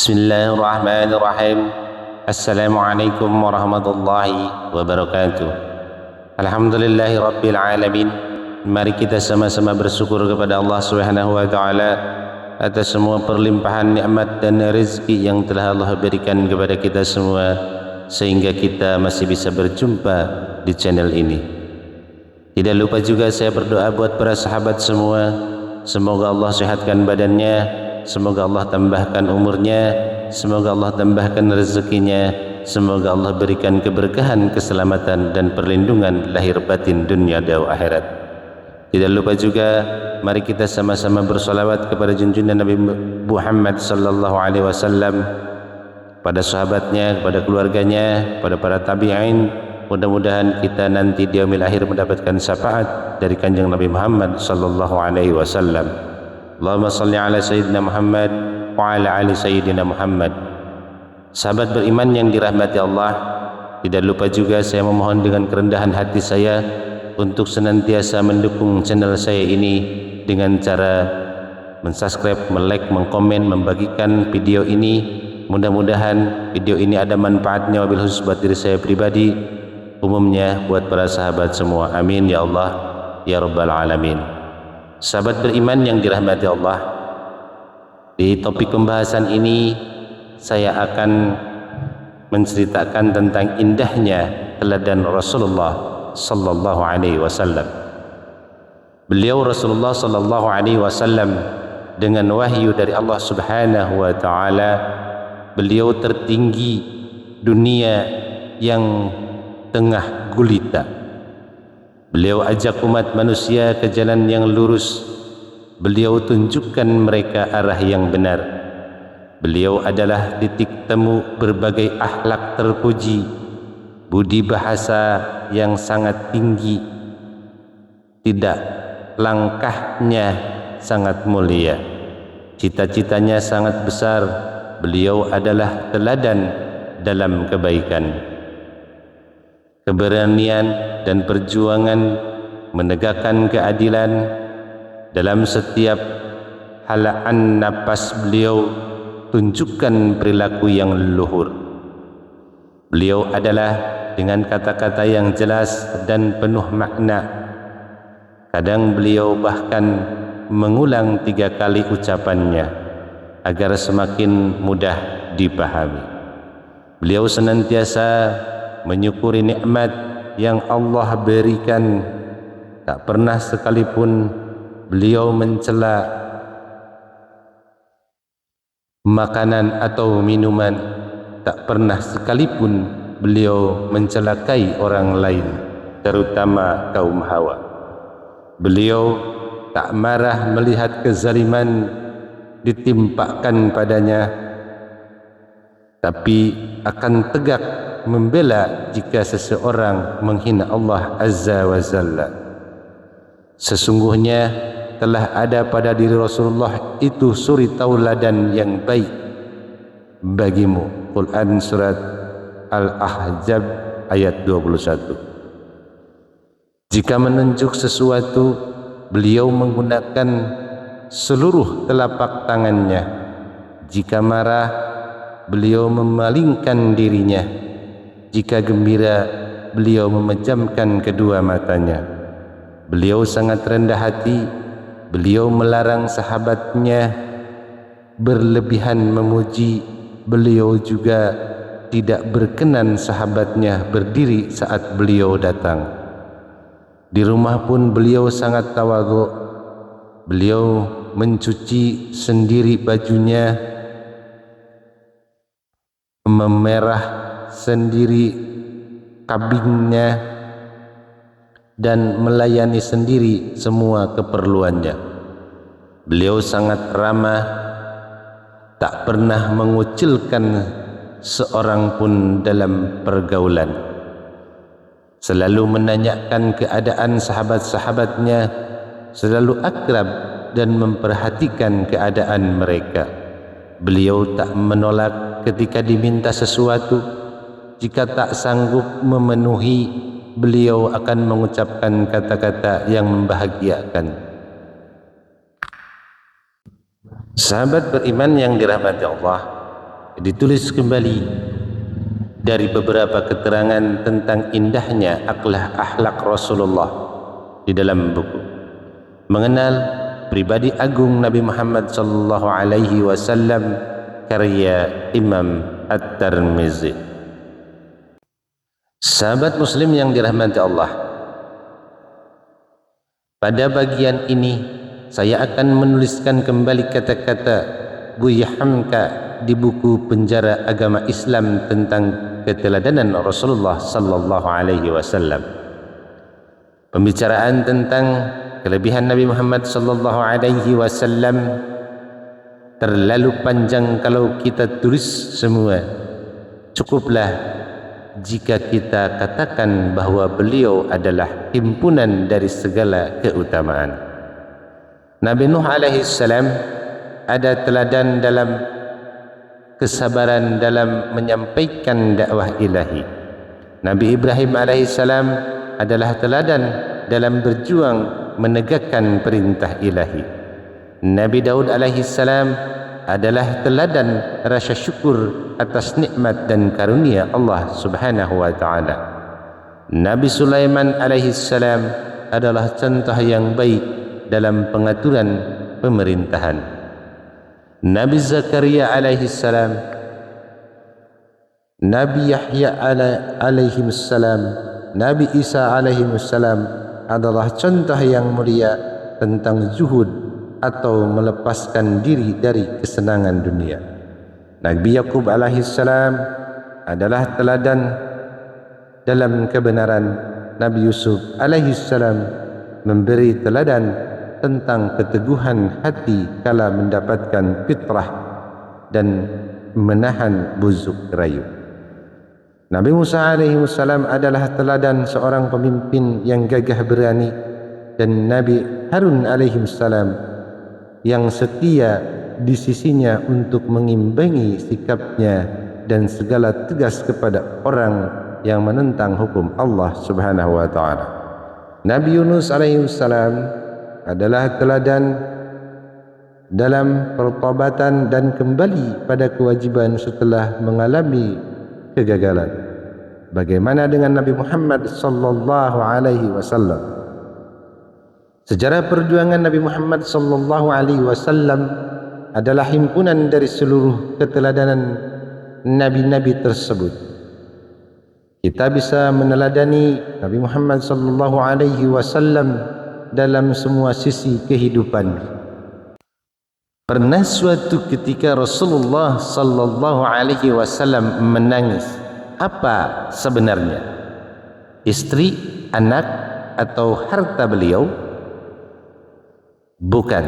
Bismillahirrahmanirrahim. Assalamualaikum warahmatullahi wabarakatuh. Alhamdulillahi rabbil alamin. Mari kita sama-sama bersyukur kepada Allah Subhanahu wa taala atas semua perlimpahan nikmat dan rezeki yang telah Allah berikan kepada kita semua sehingga kita masih bisa berjumpa di channel ini. Tidak lupa juga saya berdoa buat para sahabat semua, semoga Allah sehatkan badannya, semoga Allah tambahkan umurnya, semoga Allah tambahkan rezekinya, semoga Allah berikan keberkahan, keselamatan dan perlindungan lahir batin dunia dan akhirat. Tidak lupa juga mari kita sama-sama bersolawat kepada junjungan Nabi Muhammad sallallahu alaihi wasallam, pada sahabatnya, kepada keluarganya, pada para tabi'in. Mudah-mudahan kita nanti di yaumil akhir mendapatkan syafaat dari kanjeng Nabi Muhammad sallallahu alaihi wasallam. Allahumma salli ala sayyidina Muhammad wa ala ali sayyidina Muhammad. Sahabat beriman yang dirahmati Allah, tidak lupa juga saya memohon dengan kerendahan hati saya untuk senantiasa mendukung channel saya ini dengan cara mensubscribe, melike, mengkomen, membagikan video ini. Mudah-mudahan video ini ada manfaatnya wabil khusus buat diri saya pribadi, umumnya buat para sahabat semua. Amin ya Allah ya rabbal alamin. Sahabat beriman yang dirahmati Allah, di topik pembahasan ini saya akan menceritakan tentang indahnya teladan Rasulullah sallallahu alaihi wasallam. Beliau Rasulullah sallallahu alaihi wasallam dengan wahyu dari Allah Subhanahu wa taala, beliau tertinggi dunia yang tengah gulita. Beliau ajak umat manusia ke jalan yang lurus. Beliau tunjukkan mereka arah yang benar. Beliau adalah titik temu berbagai akhlak terpuji, budi bahasa yang sangat tinggi, tidak langkahnya sangat mulia, cita-citanya sangat besar. Beliau adalah teladan dalam kebaikan, keberanian dan perjuangan menegakkan keadilan. Dalam setiap halaan napas beliau tunjukkan perilaku yang luhur. Beliau adalah dengan kata-kata yang jelas dan penuh makna. Kadang beliau bahkan mengulang 3 kali ucapannya agar semakin mudah dipahami. Beliau senantiasa menyukuri nikmat yang Allah berikan. Tak pernah sekalipun beliau mencela makanan atau minuman. Tak pernah sekalipun beliau mencelakai orang lain, terutama kaum Hawa. Beliau tak marah melihat kezaliman ditimpakan padanya, tapi akan tegak membela jika seseorang menghina Allah Azza wa Jalla. Sesungguhnya telah ada pada diri Rasulullah itu suri tauladan yang baik bagimu. Quran surat Al-Ahzab ayat 21. Jika menunjuk sesuatu, beliau menggunakan seluruh telapak tangannya. Jika marah, beliau memalingkan dirinya. Jika gembira, beliau memejamkan kedua matanya. Beliau sangat rendah hati. Beliau melarang sahabatnya berlebihan memuji. Beliau juga tidak berkenan sahabatnya berdiri saat beliau datang. Di rumah pun beliau sangat tawadhu. Beliau mencuci sendiri bajunya, memerah sendiri kabinnya, dan melayani sendiri semua keperluannya. Beliau sangat ramah, tak pernah mengucilkan seorang pun dalam pergaulan. Selalu menanyakan keadaan sahabat-sahabatnya, selalu akrab dan memperhatikan keadaan mereka. Beliau tak menolak ketika diminta sesuatu. Jika tak sanggup memenuhi, beliau akan mengucapkan kata-kata yang membahagiakan. Sahabat beriman yang dirahmati Allah, ditulis kembali dari beberapa keterangan tentang indahnya akhlak Rasulullah di dalam buku Mengenal Pribadi Agung Nabi Muhammad sallallahu alaihi wasallam karya Imam At-Tirmizi. Sahabat muslim yang dirahmati Allah, pada bagian ini saya akan menuliskan kembali kata-kata Buya Hamka di buku Penjara Agama Islam tentang keteladanan Rasulullah sallallahu alaihi wasallam. Pembicaraan tentang kelebihan Nabi Muhammad sallallahu alaihi wasallam terlalu panjang kalau kita tulis semua. Cukuplah jika kita katakan bahwa beliau adalah himpunan dari segala keutamaan. Nabi Nuh alaihi salam ada teladan dalam kesabaran dalam menyampaikan dakwah ilahi. Nabi Ibrahim alaihi salam adalah teladan dalam berjuang menegakkan perintah ilahi. Nabi Daud alaihi salam adalah teladan rasa syukur atas nikmat dan karunia Allah Subhanahu wa taala. Nabi Sulaiman alaihi salam adalah contoh yang baik dalam pengaturan pemerintahan. Nabi Zakaria alaihi salam, Nabi Yahya alaihi salam, Nabi Isa alaihi salam adalah contoh yang mulia tentang zuhud atau melepaskan diri dari kesenangan dunia. Nabi Yakub alaihi salam adalah teladan dalam kebenaran. Nabi Yusuf alaihi salam memberi teladan tentang keteguhan hati kala mendapatkan fitrah dan menahan buzuk rayu. Nabi Musa alaihi salam adalah teladan seorang pemimpin yang gagah berani, dan Nabi Harun alaihi salam yang setia di sisinya untuk mengimbangi sikapnya dan segala tegas kepada orang yang menentang hukum Allah Subhanahu wa taala. Nabi Yunus alaihi salam adalah teladan dalam pertobatan dan kembali pada kewajiban setelah mengalami kegagalan. Bagaimana dengan Nabi Muhammad sallallahu alaihi wasallam? Sejarah perjuangan Nabi Muhammad sallallahu alaihi wasallam adalah himpunan dari seluruh keteladanan nabi-nabi tersebut. Kita bisa meneladani Nabi Muhammad sallallahu alaihi wasallam dalam semua sisi kehidupan. Pernah suatu ketika Rasulullah sallallahu alaihi wasallam menangis. Apa sebenarnya? Istri, anak, atau harta beliau? Bukan.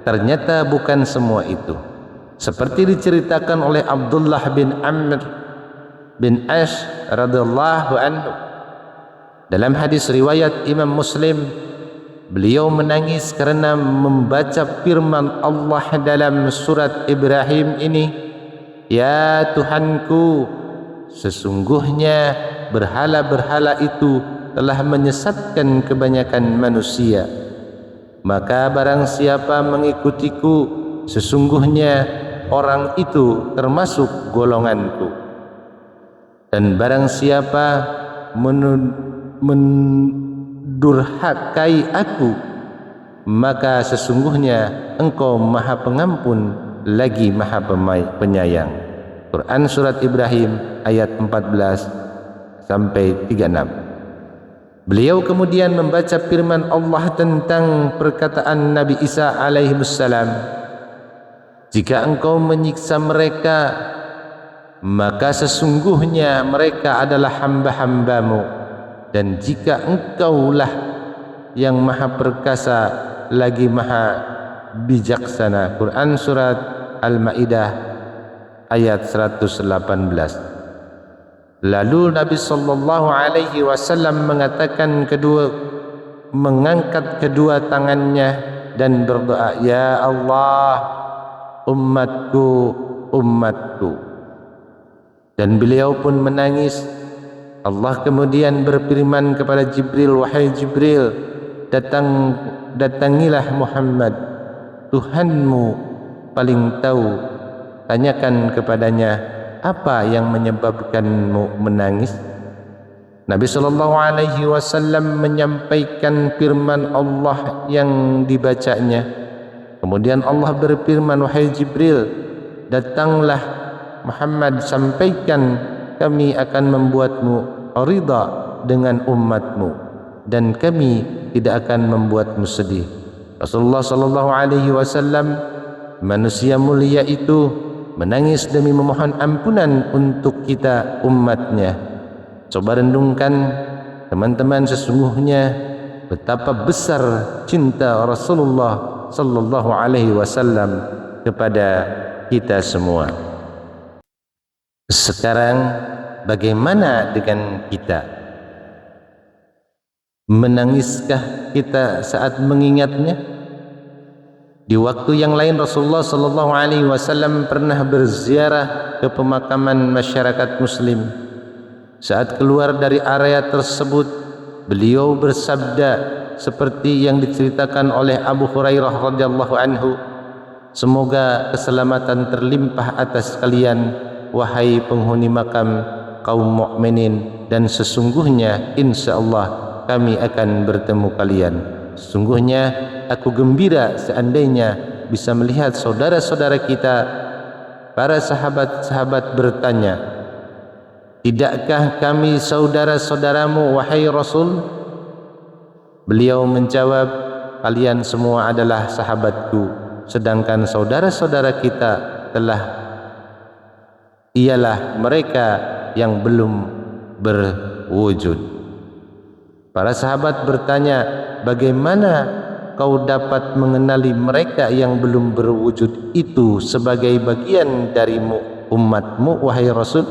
Ternyata bukan semua itu. Seperti diceritakan oleh Abdullah bin Amr bin Ash radhiyallahu anhu dalam hadis riwayat Imam Muslim, beliau menangis karena membaca firman Allah dalam surat Ibrahim ini, "Ya Tuhanku, sesungguhnya berhala-berhala itu telah menyesatkan kebanyakan manusia. Maka barang siapa mengikutiku, sesungguhnya orang itu termasuk golonganku. Dan barang siapa mendurhakai aku, maka sesungguhnya engkau maha pengampun lagi maha penyayang." Quran surat Ibrahim ayat 14 sampai 36. Beliau kemudian membaca firman Allah tentang perkataan Nabi Isa alaihi salam, "Jika engkau menyiksa mereka, maka sesungguhnya mereka adalah hamba-hambamu, dan jika engkaulah yang maha perkasa lagi maha bijaksana." Quran surat Al-Maidah ayat 118. Lalu Nabi sallallahu alaihi wasallam mengangkat kedua tangannya dan berdoa, "Ya Allah, umatku, umatku." Dan beliau pun menangis. Allah kemudian berfirman kepada Jibril, "Wahai Jibril, datangilah Muhammad, Tuhanmu paling tahu tanyakan kepadanya, apa yang menyebabkanmu menangis? Nabi sallallahu alaihi wasallam menyampaikan firman Allah yang dibacanya. Kemudian Allah berfirman, wahai Jibril, datanglah Muhammad, sampaikan kami akan membuatmu ridha dengan umatmu dan kami tidak akan membuatmu sedih. Rasulullah sallallahu alaihi wasallam, manusia mulia itu, menangis demi memohon ampunan untuk kita umatnya. Coba renungkan teman-teman, sesungguhnya betapa besar cinta Rasulullah sallallahu alaihi wasallam kepada kita semua. Sekarang bagaimana dengan kita? Menangiskah kita saat mengingatnya? Di waktu yang lain Rasulullah sallallahu alaihi wasallam pernah berziarah ke pemakaman masyarakat muslim. Saat keluar dari area tersebut, beliau bersabda seperti yang diceritakan oleh Abu Hurairah radhiyallahu anhu, semoga keselamatan terlimpah atas kalian, wahai penghuni makam kaum mukminin, dan sesungguhnya insyaallah kami akan bertemu kalian. Sesungguhnya aku gembira seandainya bisa melihat saudara-saudara kita. Para sahabat-sahabat bertanya, tidakkah kami saudara-saudaramu wahai Rasul? Beliau menjawab, kalian semua adalah sahabatku, sedangkan saudara-saudara kita ialah mereka yang belum berwujud. Para sahabat bertanya, bagaimana kau dapat mengenali mereka yang belum berwujud itu sebagai bagian dari umatmu wahai Rasul?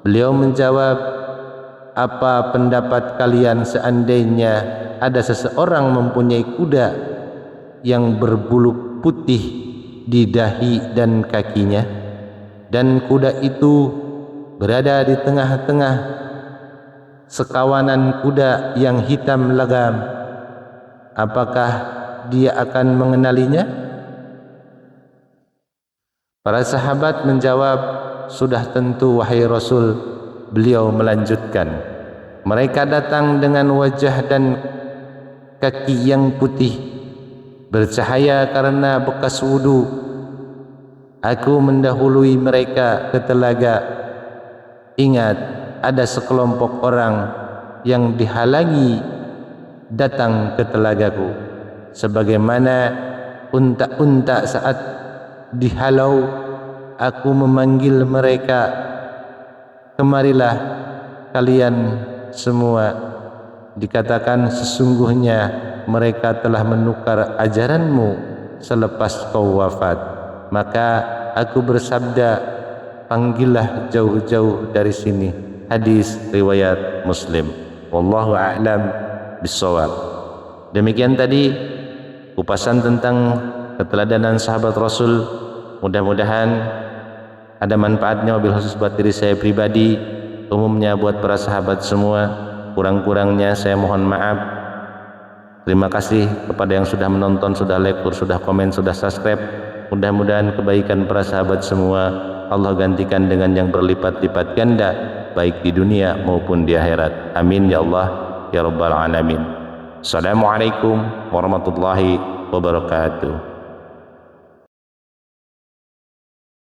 Beliau menjawab, apa pendapat kalian seandainya ada seseorang mempunyai kuda yang berbulu putih di dahi dan kakinya, dan kuda itu berada di tengah-tengah sekawanan kuda yang hitam legam, apakah dia akan mengenalinya? Para sahabat menjawab, sudah tentu wahai Rasul. Beliau melanjutkan, mereka datang dengan wajah dan kaki yang putih, bercahaya karena bekas wudu. Aku mendahului mereka ke telaga. Ingat, ada sekelompok orang yang dihalangi datang ke telagaku, sebagaimana unta-unta saat dihalau. Aku memanggil mereka, kemarilah kalian semua. Dikatakan sesungguhnya mereka telah menukar ajaranmu selepas kau wafat. Maka aku bersabda, panggillah jauh-jauh dari sini. Hadis riwayat Muslim. Wallahu a'lam bissawab. Demikian tadi kupasan tentang keteladanan sahabat Rasul. Mudah-mudahan ada manfaatnya, wabil khusus buat diri saya pribadi, umumnya buat para sahabat semua. Kurang-kurangnya saya mohon maaf. Terima kasih kepada yang sudah menonton, sudah like, sudah komen, sudah subscribe. Mudah-mudahan kebaikan para sahabat semua Allah gantikan dengan yang berlipat-lipat ganda, baik di dunia maupun di akhirat. Amin ya Allah ya rabbal alamin. Assalamualaikum warahmatullahi wabarakatuh.